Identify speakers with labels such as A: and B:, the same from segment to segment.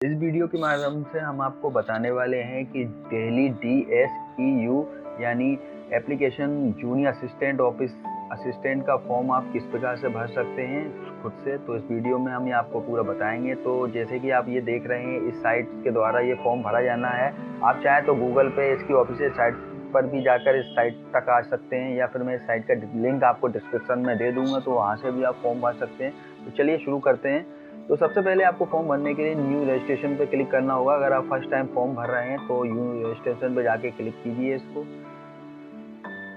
A: इस वीडियो के माध्यम से हम आपको बताने वाले हैं कि दिल्ली DSEU यानी application junior assistant office assistant का फॉर्म आप किस प्रकार से भर सकते हैं खुद से। तो इस वीडियो में हम ये आपको पूरा बताएंगे। तो जैसे कि आप ये देख रहे हैं, इस साइट के द्वारा ये फॉर्म भरा जाना है। आप चाहें तो गूगल पे इसकी ऑफिशियल साइट पर भी जाकर इस साइट तक आ सकते हैं, या फिर मैं इस साइट का लिंक आपको डिस्क्रिप्शन में दे दूंगा, तो वहाँ से भी आप फॉर्म भर सकते हैं। तो चलिए शुरू करते हैं। तो सबसे पहले आपको फॉर्म भरने के लिए न्यू रजिस्ट्रेशन पे क्लिक करना होगा। अगर आप फर्स्ट टाइम फॉर्म भर रहे हैं तो न्यू रजिस्ट्रेशन पे जाके क्लिक कीजिए। इसको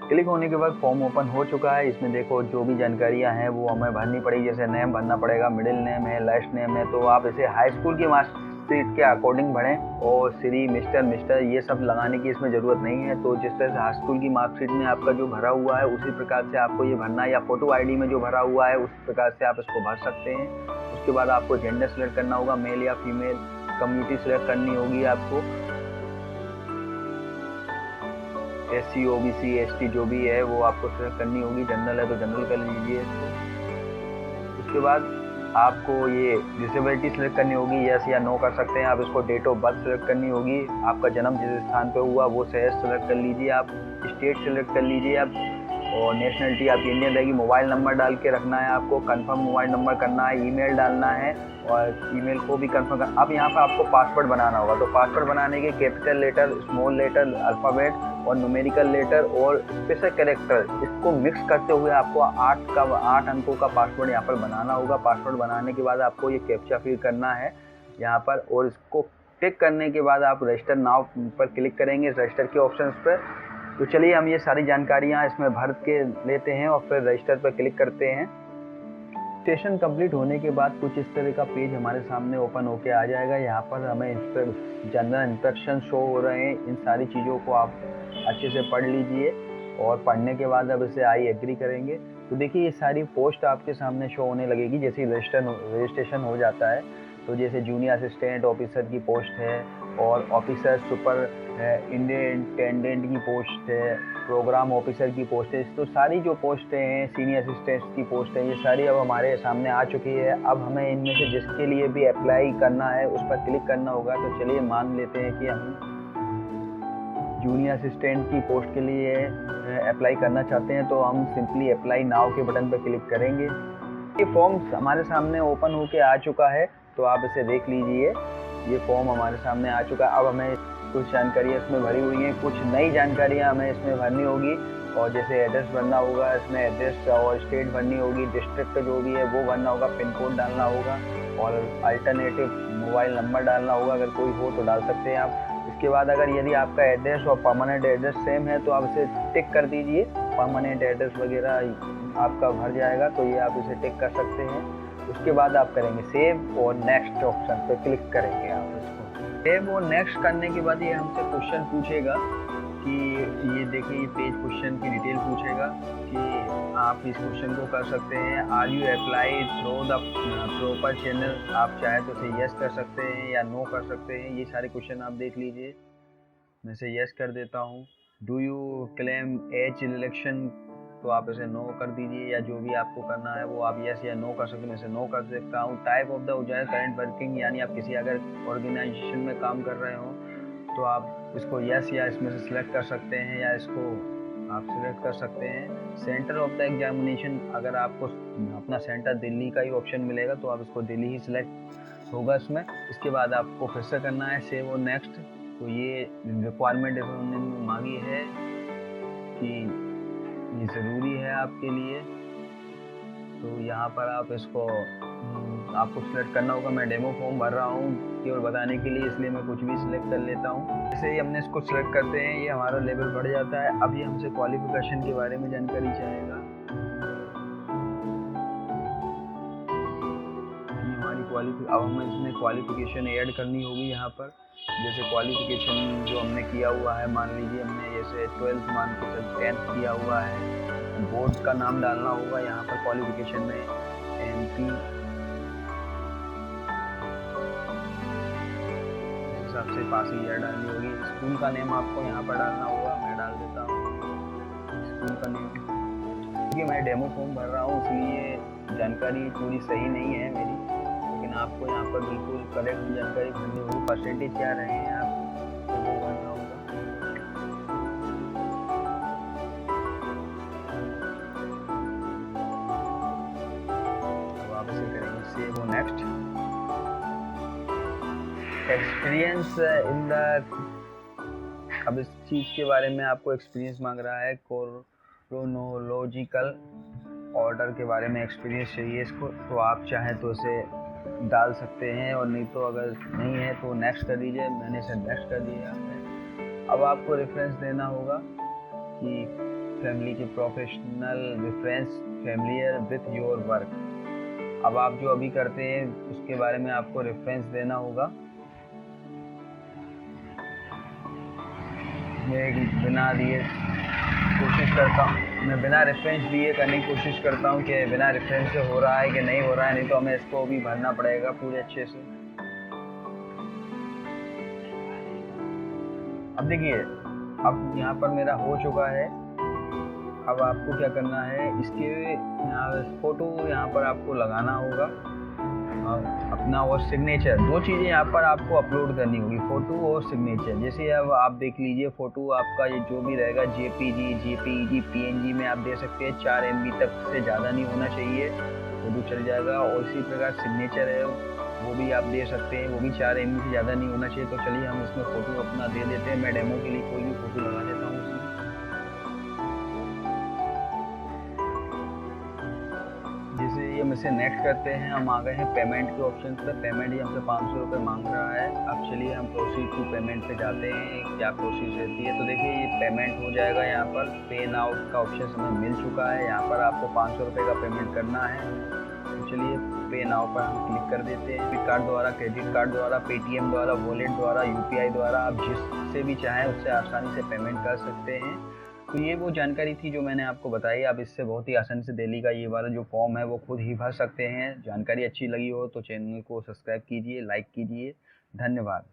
A: क्लिक होने के बाद फॉर्म ओपन हो चुका है। इसमें देखो जो भी जानकारियां हैं वो हमें भरनी पड़ेगी। जैसे नेम भरना पड़ेगा, मिडिल नेम है, लास्ट नेम है। तो आप इसे हाई स्कूल की मार्कशीट के अकॉर्डिंग भरें, और श्री मिस्टर ये सब लगाने की इसमें ज़रूरत नहीं है। तो जिस तरह से हाई स्कूल की मार्कशीट में आपका जो भरा हुआ है उसी प्रकार से आपको ये भरना है, या फोटो ID में जो भरा हुआ है उस प्रकार से आप इसको भर सकते हैं। उसके बाद आपको जेंडर सेलेक्ट करना होगा, मेल या फीमेल। कम्युनिटी सेलेक्ट करनी होगी आपको, SC OBC ST जो भी है वो आपको सेलेक्ट करनी होगी। जनरल है तो जनरल कर लीजिए इसको। उसके बाद आपको ये डिसेबिलिटी सेलेक्ट करनी होगी, यस या नो कर सकते हैं आप इसको। डेट ऑफ बर्थ सेलेक्ट करनी होगी, आपका जन्म जिस स्थान पे हुआ वो शहर सेलेक्ट कर लीजिए आप। स्टेट सेलेक्ट कर लीजिए आप, और नेशनलिटी आपकी इंडियन रहेगी। मोबाइल नंबर डाल के रखना है आपको, कंफर्म मोबाइल नंबर करना है। ईमेल डालना है, और ईमेल को भी कंफर्म करना। अब यहाँ पर आपको पासवर्ड बनाना होगा। तो पासवर्ड बनाने के capital letter, small letter, alphabet और न्यूमेरिकल लेटर और स्पेशल कैरेक्टर, इसको मिक्स करते हुए आपको 8 अंकों का पासवर्ड यहाँ पर बनाना होगा। पासवर्ड बनाने के बाद आपको ये कैप्चा फिल करना है यहाँ पर, और इसको टिक करने के बाद आप रजिस्टर नाउ पर क्लिक करेंगे, रजिस्टर के ऑप्शन पर। तो चलिए हम ये सारी जानकारियाँ इसमें भर के लेते हैं और फिर रजिस्टर पर क्लिक करते हैं। रजिस्ट्रेशन कंप्लीट होने के बाद कुछ इस तरह का पेज हमारे सामने ओपन होके आ जाएगा। यहाँ पर हमें जनरल इंस्ट्रक्शन शो हो रहे हैं। इन सारी चीज़ों को आप अच्छे से पढ़ लीजिए, और पढ़ने के बाद अब इसे आई एग्री करेंगे। तो देखिए ये सारी पोस्ट आपके सामने शो होने लगेगी जैसे रजिस्ट्रेशन हो जाता है। तो जैसे जूनियर असिस्टेंट ऑफिसर की पोस्ट है, और ऑफिसर सुपर इंटेंडेंट की पोस्ट है, प्रोग्राम ऑफिसर की पोस्ट है। तो सारी जो पोस्टें हैं, सीनियर असिस्टेंट की पोस्ट है, ये सारी अब हमारे सामने आ चुकी है। अब हमें इनमें से जिसके लिए भी अप्लाई करना है उस पर क्लिक करना होगा। तो चलिए मान लेते हैं कि हम जूनियर असिस्टेंट की पोस्ट के लिए अप्लाई करना चाहते हैं, तो हम सिंपली अप्लाई नाउ के बटन पर क्लिक करेंगे। ये फॉर्म हमारे सामने ओपन होके आ चुका है, तो आप इसे देख लीजिए। ये फॉर्म हमारे सामने आ चुका है। अब हमें कुछ जानकारियाँ इसमें भरी हुई हैं, कुछ नई जानकारियाँ हमें इसमें भरनी होगी। और जैसे एड्रेस भरना होगा, इसमें एड्रेस और स्टेट भरनी होगी, डिस्ट्रिक्ट जो भी है वो भरना होगा, पिन कोड डालना होगा, और अल्टरनेटिव मोबाइल नंबर डालना होगा। अगर कोई हो तो डाल सकते हैं आप। इसके बाद अगर यदि आपका एड्रेस और परमानेंट एड्रेस सेम है तो आप इसे टिक कर दीजिए। परमानेंट एड्रेस वगैरह आपका भर जाएगा, तो ये आप इसे टिक कर सकते हैं। उसके बाद आप करेंगे सेव, और नेक्स्ट ऑप्शन पर क्लिक करेंगे आप इसको। सेव और नेक्स्ट करने के बाद ये हमसे क्वेश्चन पूछेगा कि ये देखिए, ये पेज क्वेश्चन की डिटेल पूछेगा कि आप इस क्वेश्चन को कर सकते हैं। Are you apply through the proper channel. आप चाहे तो इसे यस कर सकते हैं या नो कर सकते हैं। ये सारे क्वेश्चन आप देख लीजिए। मैं इसे यस कर देता हूँ। Do you claim as relaxation, तो आप इसे नो कर दीजिए, या जो भी आपको करना है वो आप यस या नो कर सकते हैं। मैं इसे नो कर सकता हूँ। Type of the current working, यानी आप किसी अगर ऑर्गेनाइजेशन में काम कर रहे हो तो आप इसको यस या इसमें से सिलेक्ट कर सकते हैं, या इसको आप सिलेक्ट कर सकते हैं। सेंटर ऑफ द एग्जामिनेशन, अगर आपको अपना सेंटर दिल्ली का ही ऑप्शन मिलेगा तो आप इसको दिल्ली ही सिलेक्ट होगा इसमें। इसके बाद आपको फिर से करना है सेव और नेक्स्ट। तो ये रिक्वायरमेंट इन्होंने मांगी है कि ये ज़रूरी है आपके लिए, तो यहाँ पर आप इसको आपको सिलेक्ट करना होगा। मैं डेमो फॉर्म भर रहा हूँ केवल बताने के लिए, इसलिए मैं कुछ भी सिलेक्ट कर लेता हूँ। जैसे ही हमने इसको सिलेक्ट करते हैं ये हमारा लेवल बढ़ जाता है। अब ये हमसे क्वालिफिकेशन के बारे में जानकारी चाहेगा कि हमारी अब हमें इसमें क्वालिफिकेशन ऐड करनी होगी यहाँ पर। जैसे क्वालिफिकेशन जो हमने किया हुआ है, मान लीजिए हमने जैसे 12th मान के चल 10th किया हुआ है, बोर्ड का नाम डालना होगा यहाँ पर क्वालिफिकेशन में। MP हिसाब से पासिंग ईयर डालनी होगी। स्कूल का नेम आपको यहाँ पर डालना होगा। मैं डाल देता हूँ स्कूल का नेम, क्योंकि मैं डेमो फॉर्म भर रहा हूँ इसलिए जानकारी पूरी सही नहीं है मेरी, लेकिन आपको यहाँ पर बिल्कुल करेक्ट जानकारी भरनी परसेंटेज क्या रहे हैं आपको वो भरना होगा। तो आप इसे करेंगे सेव और नेक्स्ट। एक्सपीरियंस इन द, अब इस चीज़ के बारे में आपको एक्सपीरियंस मांग रहा है, क्रोनोलॉजिकल ऑर्डर के बारे में एक्सपीरियंस चाहिए इसको, तो आप चाहें तो इसे डाल सकते हैं, और नहीं तो अगर नहीं है तो नेक्स्ट कर दीजिए। मैंने इसे नेक्स्ट कर दिया है। अब आपको रेफरेंस देना होगा कि फैमिली के professional reference familiar with your work. अब आप जो अभी करते हैं उसके बारे में आपको रेफरेंस देना होगा। मैं बिना दिए कोशिश करता हूँ, मैं बिना रेफरेंस दिए करने की कोशिश करता हूँ कि बिना रेफरेंस से हो रहा है कि नहीं हो रहा है, नहीं तो हमें इसको भी भरना पड़ेगा पूरे अच्छे से। अब देखिए, अब यहाँ पर मेरा हो चुका है। अब आपको क्या करना है, इसके यहाँ फोटो यहाँ पर आपको लगाना होगा अपना, और सिग्नेचर, दो चीज़ें यहाँ पर आपको अपलोड करनी होगी, फ़ोटो और सिग्नेचर। जैसे अब आप देख लीजिए, फ़ोटो आपका ये जो भी रहेगा जेपीजी, जेपीईजी, पीएनजी में आप दे सकते हैं। 4 MB तक से ज़्यादा नहीं होना चाहिए, फ़ोटो चल जाएगा। और इसी प्रकार सिग्नेचर है वो भी आप दे सकते हैं, वो भी 4 MB से ज़्यादा नहीं होना चाहिए। तो चलिए हम इसमें फ़ोटो अपना दे देते हैं। मैं डेमो के लिए कोई भी फ़ोटो लगा देता हूँ इसमें। जैसे ये हम इसे नेक्स्ट करते हैं, हम आ गए हैं पेमेंट के ऑप्शन पे। पेमेंट ये हमसे 500 रुपये मांग रहा है। अब चलिए हम प्रोसीड टू पेमेंट पे जाते हैं, क्या प्रोसीड रहती है। तो देखिए ये पेमेंट हो जाएगा। यहाँ पर पे नाउ का ऑप्शन हमें मिल चुका है। यहाँ पर आपको 500 रुपये का पेमेंट करना है। तो चलिए पे नाउ पर हम क्लिक कर देते हैं। डेबिट कार्ड द्वारा, क्रेडिट कार्ड द्वारा, पेटीएम द्वारा, वॉलेट द्वारा, UPI द्वारा, आप जिससे भी चाहें उससे आसानी से पेमेंट कर सकते हैं। तो ये वो जानकारी थी जो मैंने आपको बताई। आप इससे बहुत ही आसानी से दिल्ली का ये वाला जो फॉर्म है वो खुद ही भर सकते हैं। जानकारी अच्छी लगी हो तो चैनल को सब्सक्राइब कीजिए, लाइक कीजिए। धन्यवाद।